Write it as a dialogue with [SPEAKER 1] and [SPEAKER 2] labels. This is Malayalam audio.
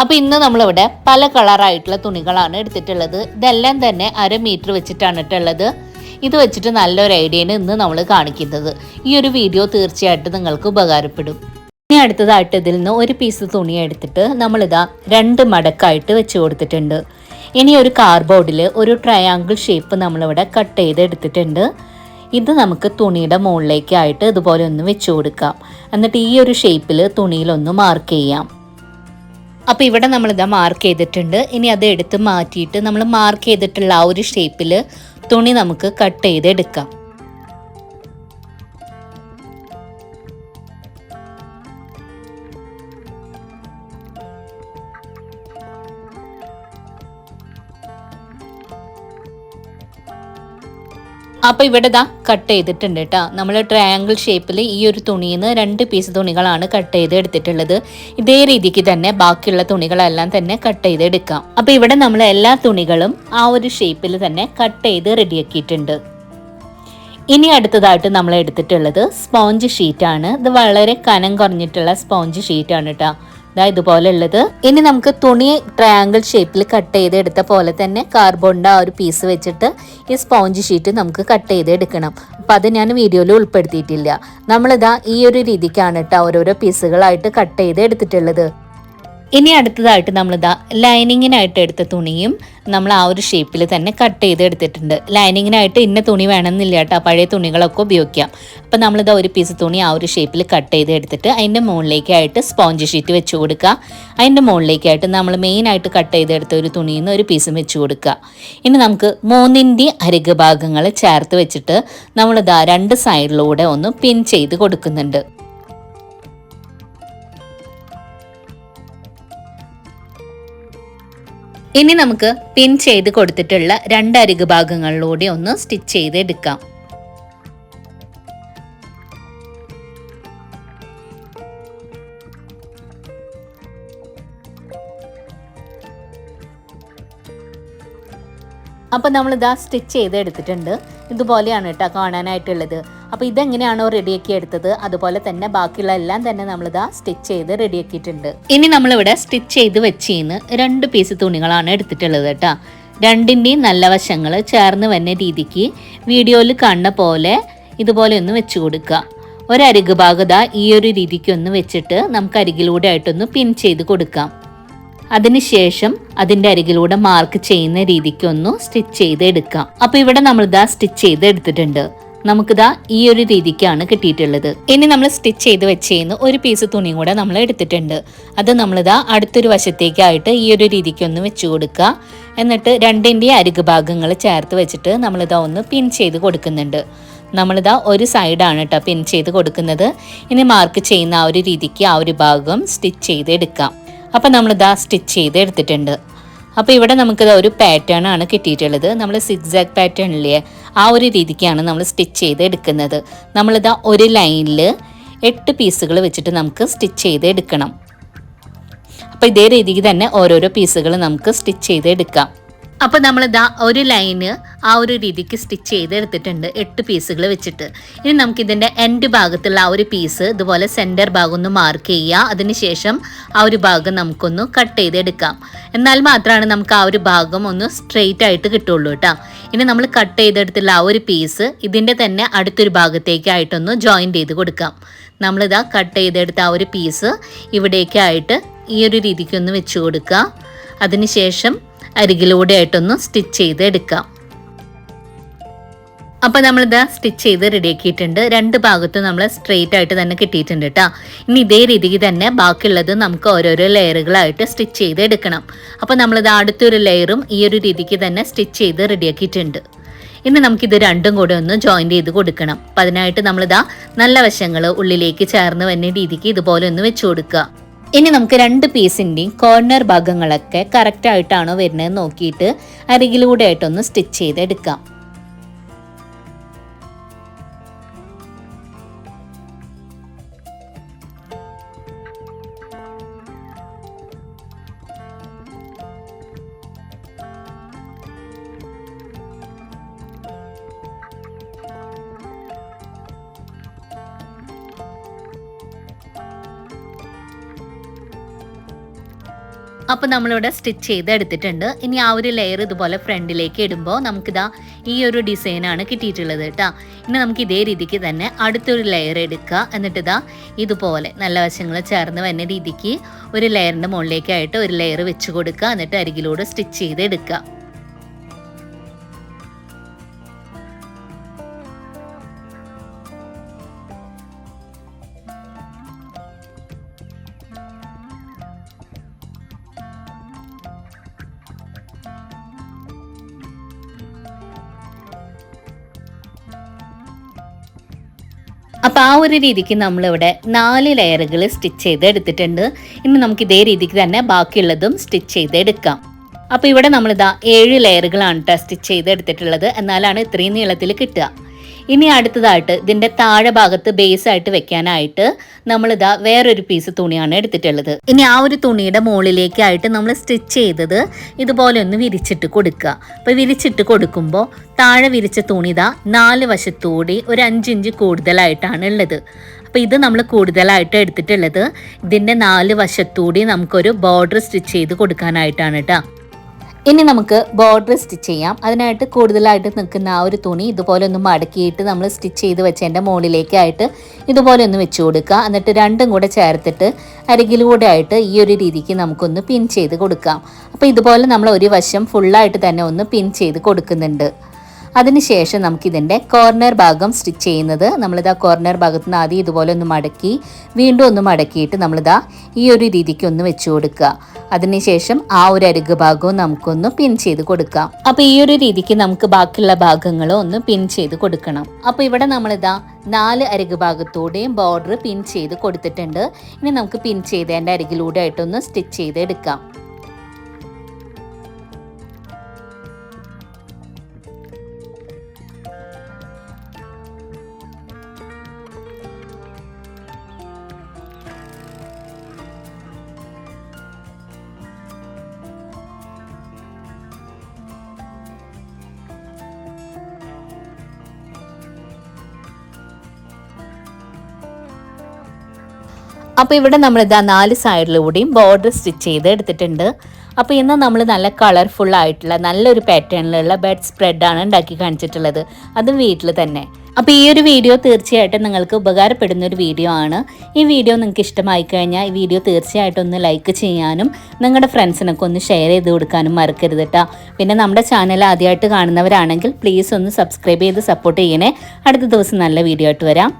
[SPEAKER 1] അപ്പോൾ ഇന്ന് നമ്മളിവിടെ പല കളറായിട്ടുള്ള തുണികളാണ് എടുത്തിട്ടുള്ളത്. ഇതെല്ലാം തന്നെ 1/2 മീറ്റർ വെച്ചിട്ടാണ് ഇട്ടുള്ളത്. ഇത് വെച്ചിട്ട് നല്ലൊരു ഐഡിയയാണ് ഇന്ന് നമ്മൾ കാണിക്കുന്നത്. ഈ ഒരു വീഡിയോ തീർച്ചയായിട്ടും നിങ്ങൾക്ക് ഉപകാരപ്പെടും. ഇനി അടുത്തതായിട്ട് ഇതിൽ നിന്ന് ഒരു പീസ് തുണി എടുത്തിട്ട് നമ്മളിതാ 2 മടക്കായിട്ട് വെച്ച് കൊടുത്തിട്ടുണ്ട്. ഇനി ഒരു കാർഡ്ബോർഡിൽ ഒരു ട്രയാങ്കിൾ ഷേപ്പ് നമ്മളിവിടെ കട്ട് ചെയ്ത് എടുത്തിട്ടുണ്ട്. ഇത് നമുക്ക് തുണിയുടെ മുകളിലേക്കായിട്ട് ഇതുപോലെ ഒന്ന് വെച്ച് കൊടുക്കാം. എന്നിട്ട് ഈ ഒരു ഷേപ്പിൽ തുണിയിലൊന്ന് മാർക്ക് ചെയ്യാം. അപ്പോൾ ഇവിടെ നമ്മളിതാ മാർക്ക് ചെയ്തിട്ടുണ്ട്. ഇനി അത് എടുത്ത് മാറ്റിയിട്ട് നമ്മൾ മാർക്ക് ചെയ്തിട്ടുള്ള ആ ഒരു ഷേപ്പിൽ തുണി നമുക്ക് കട്ട് ചെയ്തെടുക്കാം. അപ്പോൾ ഇവിടെ ദാ കട്ട് ചെയ്തിട്ടുണ്ട് കേട്ടോ. നമ്മൾ ട്രയാങ്കിൾ ഷേപ്പിൽ ഈ ഒരു തുണിയിൽ നിന്ന് 2 പീസ് തുണികളാണ് കട്ട് ചെയ്ത് എടുത്തിട്ടുള്ളത്. ഇതേ രീതിക്ക് തന്നെ ബാക്കിയുള്ള തുണികളെല്ലാം തന്നെ കട്ട് ചെയ്ത് എടുക്കാം. അപ്പോൾ ഇവിടെ നമ്മൾ എല്ലാ തുണികളും ആ ഒരു ഷേപ്പിൽ തന്നെ കട്ട് ചെയ്ത് റെഡിയാക്കിയിട്ടുണ്ട്. ഇനി അടുത്തതായിട്ട് നമ്മൾ എടുത്തിട്ടുള്ളത് സ്പോഞ്ച് ഷീറ്റാണ്. ഇത് വളരെ കനം കുറഞ്ഞിട്ടുള്ള സ്പോഞ്ച് ഷീറ്റാണ് കേട്ടോ. ഇതുപോലെ ഉള്ളത്. ഇനി നമുക്ക് തുണി ട്രയാങ്കിൾ ഷേപ്പിൽ കട്ട് ചെയ്ത് എടുത്ത പോലെ തന്നെ കാർഡ്ബോർഡിൻ്റെ ആ ഒരു പീസ് വെച്ചിട്ട് ഈ സ്പോഞ്ച് ഷീറ്റ് നമുക്ക് കട്ട് ചെയ്ത് എടുക്കണം. അപ്പം അത് ഞാൻ വീഡിയോയിൽ ഉൾപ്പെടുത്തിയിട്ടില്ല. നമ്മളിതാ ഈ ഒരു രീതിക്കാണ് കേട്ടോ ഓരോരോ പീസുകളായിട്ട് കട്ട് ചെയ്ത് എടുത്തിട്ടുള്ളത്. ഇനി അടുത്തതായിട്ട് നമ്മളിതാ ലൈനിങ്ങിനായിട്ട് എടുത്ത തുണിയും നമ്മൾ ആ ഒരു ഷേപ്പിൽ തന്നെ കട്ട് ചെയ്ത് എടുത്തിട്ടുണ്ട്. ലൈനിങ്ങിനായിട്ട് ഇന്ന തുണി വേണമെന്നില്ല കേട്ടോ, പഴയ തുണികളൊക്കെ ഉപയോഗിക്കാം. അപ്പം നമ്മളിതാ ഒരു പീസ് തുണി ആ ഒരു ഷേപ്പിൽ കട്ട് ചെയ്ത് എടുത്തിട്ട് അതിൻ്റെ മുകളിലേക്കായിട്ട് സ്പോഞ്ച് ഷീറ്റ് വെച്ച് കൊടുക്കുക. അതിൻ്റെ മുകളിലേക്കായിട്ട് നമ്മൾ മെയിനായിട്ട് കട്ട് ചെയ്തെടുത്ത ഒരു തുണിയിൽ നിന്ന് ഒരു പീസും വെച്ച് കൊടുക്കുക. ഇനി നമുക്ക് 3 അരിക് ഭാഗങ്ങൾ ചേർത്ത് വെച്ചിട്ട് നമ്മളിതാ 2 സൈഡിലൂടെ ഒന്ന് പിൻ ചെയ്ത് കൊടുക്കുന്നുണ്ട്. ഇനി നമുക്ക് പിൻ ചെയ്ത് കൊടുത്തിട്ടുള്ള 2 അരിക് ഭാഗങ്ങളിലൂടെ ഒന്ന് സ്റ്റിച്ച് ചെയ്ത് എടുക്കാം. അപ്പോൾ നമ്മളിതാ സ്റ്റിച്ച് ചെയ്ത് എടുത്തിട്ടുണ്ട്. ഇതുപോലെയാണ് കേട്ടോ കാണാനായിട്ടുള്ളത്. അപ്പോൾ ഇതെങ്ങനെയാണോ റെഡിയാക്കി എടുത്തത് അതുപോലെ തന്നെ ബാക്കിയുള്ള എല്ലാം തന്നെ നമ്മളിതാ സ്റ്റിച്ച് ചെയ്ത് റെഡിയാക്കിയിട്ടുണ്ട്. ഇനി നമ്മളിവിടെ സ്റ്റിച്ച് ചെയ്ത് വെച്ചിന്ന് 2 പീസ് തുണികളാണ് എടുത്തിട്ടുള്ളത് കേട്ടോ. 2ൻ്റെയും നല്ല വശങ്ങൾ ചേർന്ന് വന്ന രീതിക്ക് വീഡിയോയിൽ കാണുന്ന പോലെ ഇതുപോലെ ഒന്ന് വെച്ച് കൊടുക്കുക. ഒരരിക് ഭാഗത ഈ ഒരു രീതിക്ക് ഒന്ന് വെച്ചിട്ട് നമുക്ക് അരികിലൂടെ ആയിട്ടൊന്ന് പിൻ ചെയ്ത് കൊടുക്കാം. അതിനുശേഷം അതിൻ്റെ അരികിലൂടെ മാർക്ക് ചെയ്യുന്ന രീതിക്കൊന്ന് സ്റ്റിച്ച് ചെയ്ത് എടുക്കാം. അപ്പോൾ ഇവിടെ നമ്മളിതാ സ്റ്റിച്ച് ചെയ്ത് എടുത്തിട്ടുണ്ട്. നമുക്കിതാ ഈ ഒരു രീതിക്കാണ് കിട്ടിയിട്ടുള്ളത്. ഇനി നമ്മൾ സ്റ്റിച്ച് ചെയ്ത് വെച്ചേന്ന് ഒരു പീസ് തുണിയും കൂടെ നമ്മൾ എടുത്തിട്ടുണ്ട്. അത് നമ്മളിതാ അടുത്തൊരു വശത്തേക്കായിട്ട് ഈ ഒരു രീതിക്കൊന്ന് വെച്ച് കൊടുക്കുക. എന്നിട്ട് 2ൻ്റെയും അരിക് ഭാഗങ്ങൾ ചേർത്ത് വെച്ചിട്ട് നമ്മളിതാ ഒന്ന് പിൻ ചെയ്ത് കൊടുക്കുന്നുണ്ട്. നമ്മളിതാ ഒരു സൈഡാണ് കേട്ടോ പിൻ ചെയ്ത് കൊടുക്കുന്നത്. ഇനി മാർക്ക് ചെയ്യുന്ന ആ ഒരു രീതിക്ക് ആ ഒരു ഭാഗം സ്റ്റിച്ച് ചെയ്ത് എടുക്കാം. അപ്പോൾ നമ്മളിതാ സ്റ്റിച്ച് ചെയ്ത് എടുത്തിട്ടുണ്ട്. അപ്പോൾ ഇവിടെ നമുക്കിത് ഒരു പാറ്റേൺ ആണ് കിട്ടിയിട്ടുള്ളത്. നമ്മൾ സിക്സാക് പാറ്റേൺ ഇല്ലേ, ആ ഒരു രീതിക്കാണ് നമ്മൾ സ്റ്റിച്ച് ചെയ്ത് എടുക്കുന്നത്. നമ്മളിതാ ഒരു ലൈനിൽ 8 പീസുകൾ വെച്ചിട്ട് നമുക്ക് സ്റ്റിച്ച് ചെയ്ത് എടുക്കണം. അപ്പോൾ ഇതേ രീതിക്ക് തന്നെ ഓരോരോ പീസുകൾ നമുക്ക് സ്റ്റിച്ച് ചെയ്ത് എടുക്കാം. അപ്പോൾ നമ്മളിതാ ഒരു ലൈന് ആ ഒരു രീതിക്ക് സ്റ്റിച്ച് ചെയ്ത് എടുത്തിട്ടുണ്ട് 8 പീസുകൾ വെച്ചിട്ട്. ഇനി നമുക്കിതിൻ്റെ എൻഡ് ഭാഗത്തുള്ള ആ ഒരു പീസ് ഇതുപോലെ സെൻറ്റർ ഭാഗം ഒന്ന് മാർക്ക് ചെയ്യുക. അതിനുശേഷം ആ ഒരു ഭാഗം നമുക്കൊന്ന് കട്ട് ചെയ്തെടുക്കാം. എന്നാൽ മാത്രമാണ് നമുക്ക് ആ ഒരു ഭാഗം ഒന്ന് സ്ട്രെയിറ്റ് ആയിട്ട് കിട്ടുള്ളൂ കേട്ടോ. ഇനി നമ്മൾ കട്ട് ചെയ്തെടുത്തുള്ള ആ ഒരു പീസ് ഇതിൻ്റെ തന്നെ അടുത്തൊരു ഭാഗത്തേക്കായിട്ടൊന്ന് ജോയിൻറ്റ് ചെയ്ത് കൊടുക്കാം. നമ്മളിതാ കട്ട് ചെയ്തെടുത്ത ആ ഒരു പീസ് ഇവിടേക്കായിട്ട് ഈ ഒരു രീതിക്കൊന്ന് വെച്ച് കൊടുക്കുക. അതിനുശേഷം അരികിലൂടെ ആയിട്ടൊന്ന് സ്റ്റിച്ച് ചെയ്ത് എടുക്കാം. അപ്പോൾ നമ്മളിത് സ്റ്റിച്ച് ചെയ്ത് റെഡിയാക്കിയിട്ടുണ്ട്. 2 ഭാഗത്തും നമ്മൾ സ്ട്രെയിറ്റ് ആയിട്ട് തന്നെ കിട്ടിയിട്ടുണ്ട് കേട്ടോ. ഇനി ഇതേ രീതിക്ക് തന്നെ ബാക്കിയുള്ളത് നമുക്ക് ഓരോരോ ലെയറുകളായിട്ട് സ്റ്റിച്ച് ചെയ്ത് എടുക്കണം. അപ്പോൾ നമ്മളിത് അടുത്തൊരു ലെയറും ഈ ഒരു രീതിക്ക് തന്നെ സ്റ്റിച്ച് ചെയ്ത് റെഡിയാക്കിയിട്ടുണ്ട്. ഇനി നമുക്കിത് രണ്ടും കൂടെ ഒന്ന് ജോയിൻറ്റ് ചെയ്ത് കൊടുക്കണം. അപ്പം അതിനായിട്ട് നമ്മളിതാ നല്ല വശങ്ങൾ ഉള്ളിലേക്ക് ചേർന്ന് വന്ന രീതിക്ക് ഇതുപോലെ ഒന്ന് വെച്ച് കൊടുക്കുക. ഇനി നമുക്ക് 2 പീസിൻ്റെയും കോർണർ ഭാഗങ്ങളൊക്കെ കറക്റ്റ് ആയിട്ടാണോ വരുന്നത് നോക്കിയിട്ട് അരികിലൂടെ ആയിട്ടൊന്ന് സ്റ്റിച്ച് ചെയ്തെടുക്കാം. അപ്പോൾ നമ്മളിവിടെ സ്റ്റിച്ച് ചെയ്ത് എടുത്തിട്ടുണ്ട്. ഇനി ആ ഒരു ലെയർ ഇതുപോലെ ഫ്രണ്ടിലേക്ക് ഇടുമ്പോൾ നമുക്കിതാ ഈ ഒരു ഡിസൈനാണ് കിട്ടിയിട്ടുള്ളത് കേട്ടോ. ഇനി നമുക്ക് ഇതേ രീതിക്ക് തന്നെ അടുത്തൊരു ലെയർ എടുക്കുക. എന്നിട്ട് ഇതാ ഇതുപോലെ നല്ല വശങ്ങൾ ചേർന്ന് വരുന്ന രീതിക്ക് ഒരു ലെയറിൻ്റെ മുകളിലേക്കായിട്ട് ഒരു ലെയർ വെച്ച് കൊടുക്കുക. എന്നിട്ട് അരികിലൂടെ സ്റ്റിച്ച് ചെയ്ത് എടുക്കുക. അപ്പോൾ ആ ഒരു രീതിക്ക് നമ്മളിവിടെ 4 ലെയറുകൾ സ്റ്റിച്ച് ചെയ്ത് എടുത്തിട്ടുണ്ട്. ഇനി നമുക്ക് ഇതേ രീതിക്ക് തന്നെ ബാക്കിയുള്ളതും സ്റ്റിച്ച് ചെയ്ത് എടുക്കാം. അപ്പോൾ ഇവിടെ നമ്മളിതാ 7 ലെയറുകളാണ് കേട്ടോ സ്റ്റിച്ച് ചെയ്ത് എടുത്തിട്ടുള്ളത്. എന്നാലാണ് ഇത്രയും നീളത്തിൽ കിട്ടുക. ഇനി അടുത്തതായിട്ട് ഇതിൻ്റെ താഴെ ഭാഗത്ത് ബേസ് ആയിട്ട് വെക്കാനായിട്ട് നമ്മളിതാ വേറൊരു പീസ് തുണിയാണ് എടുത്തിട്ടുള്ളത്. ഇനി ആ ഒരു തുണിയുടെ മുകളിലേക്കായിട്ട് നമ്മൾ സ്റ്റിച്ച് ചെയ്തത് ഇതുപോലെ ഒന്ന് വിരിച്ചിട്ട് കൊടുക്കുക. അപ്പോൾ വിരിച്ചിട്ട് കൊടുക്കുമ്പോൾ താഴെ വിരിച്ച തുണി ഇതാ 4 വശത്തുകൂടി ഒരു 5 ഇഞ്ച് കൂടുതലായിട്ടാണ് ഉള്ളത്. അപ്പോൾ ഇത് നമ്മൾ കൂടുതലായിട്ട് എടുത്തിട്ടുള്ളത് ഇതിൻ്റെ 4 വശത്തുകൂടി നമുക്കൊരു ബോർഡർ സ്റ്റിച്ച് ചെയ്ത് കൊടുക്കാനായിട്ടാണ് കേട്ടോ. ഇനി നമുക്ക് ബോർഡർ സ്റ്റിച്ച് ചെയ്യാം. അതിനായിട്ട് കൂടുതലായിട്ട് നിൽക്കുന്ന ആ ഒരു തുണി ഇതുപോലെ ഒന്ന് മടക്കിയിട്ട് നമ്മൾ സ്റ്റിച്ച് ചെയ്ത് വെച്ചതിൻ്റെ മുകളിലേക്കായിട്ട് ഇതുപോലെ ഒന്ന് വെച്ച് കൊടുക്കുക. എന്നിട്ട് രണ്ടും കൂടെ ചേർത്തിട്ട് അരികിലൂടെ ആയിട്ട് ഈ ഒരു രീതിക്ക് നമുക്കൊന്ന് പിൻ ചെയ്ത് കൊടുക്കാം. അപ്പോൾ ഇതുപോലെ നമ്മൾ ഒരു വശം ഫുള്ളായിട്ട് തന്നെ ഒന്ന് പിൻ ചെയ്ത് കൊടുക്കുന്നുണ്ട്. അതിനുശേഷം നമുക്കിതിൻ്റെ കോർണർ ഭാഗം സ്റ്റിച്ച് ചെയ്യുന്നത് നമ്മളിതാ കോർണർ ഭാഗത്ത് നിന്ന് ആദ്യം ഇതുപോലെ ഒന്ന് മടക്കി വീണ്ടും ഒന്ന് മടക്കിയിട്ട് നമ്മളിതാ ഈ ഒരു രീതിക്ക് ഒന്ന് വെച്ച് കൊടുക്കുക. അതിനുശേഷം ആ ഒരു അരിക് ഭാഗവും നമുക്കൊന്ന് പിൻ ചെയ്ത് കൊടുക്കാം. അപ്പോൾ ഈ ഒരു രീതിക്ക് നമുക്ക് ബാക്കിയുള്ള ഭാഗങ്ങളും ഒന്ന് പിൻ ചെയ്ത് കൊടുക്കണം. അപ്പോൾ ഇവിടെ നമ്മളിതാ 4 അരിക് ഭാഗത്തൂടെയും ബോർഡർ പിൻ ചെയ്ത് കൊടുത്തിട്ടുണ്ട്. ഇനി നമുക്ക് പിൻ ചെയ്തതിൻ്റെ അരികിലൂടെ ആയിട്ടൊന്ന് സ്റ്റിച്ച് ചെയ്ത് എടുക്കാം. അപ്പോൾ ഇവിടെ നമ്മളിതാ 4 സൈഡിലൂടെയും ബോർഡർ സ്റ്റിച്ച് ചെയ്ത് എടുത്തിട്ടുണ്ട്. അപ്പോൾ ഇന്ന് നമ്മൾ നല്ല കളർഫുൾ ആയിട്ടുള്ള നല്ലൊരു പാറ്റേണിലുള്ള ബെഡ് സ്പ്രെഡാണ് ഉണ്ടാക്കി കാണിച്ചിട്ടുള്ളത്, അതും വീട്ടിൽ തന്നെ. അപ്പോൾ ഈ ഒരു വീഡിയോ തീർച്ചയായിട്ടും നിങ്ങൾക്ക് ഉപകാരപ്പെടുന്ന ഒരു വീഡിയോ ആണ്. ഈ വീഡിയോ നിങ്ങൾക്ക് ഇഷ്ടമായി കഴിഞ്ഞാൽ ഈ വീഡിയോ തീർച്ചയായിട്ടും ഒന്ന് ലൈക്ക് ചെയ്യാനും നിങ്ങളുടെ ഫ്രണ്ട്സിനൊക്കെ ഒന്ന് ഷെയർ ചെയ്ത് കൊടുക്കാനും മറക്കരുത് കേട്ടോ. പിന്നെ നമ്മുടെ ചാനൽ ആദ്യമായിട്ട് കാണുന്നവരാണെങ്കിൽ പ്ലീസ് ഒന്ന് സബ്സ്ക്രൈബ് ചെയ്ത് സപ്പോർട്ട് ചെയ്യണേ. അടുത്ത ദിവസം നല്ല വീഡിയോ ആയിട്ട് വരാം.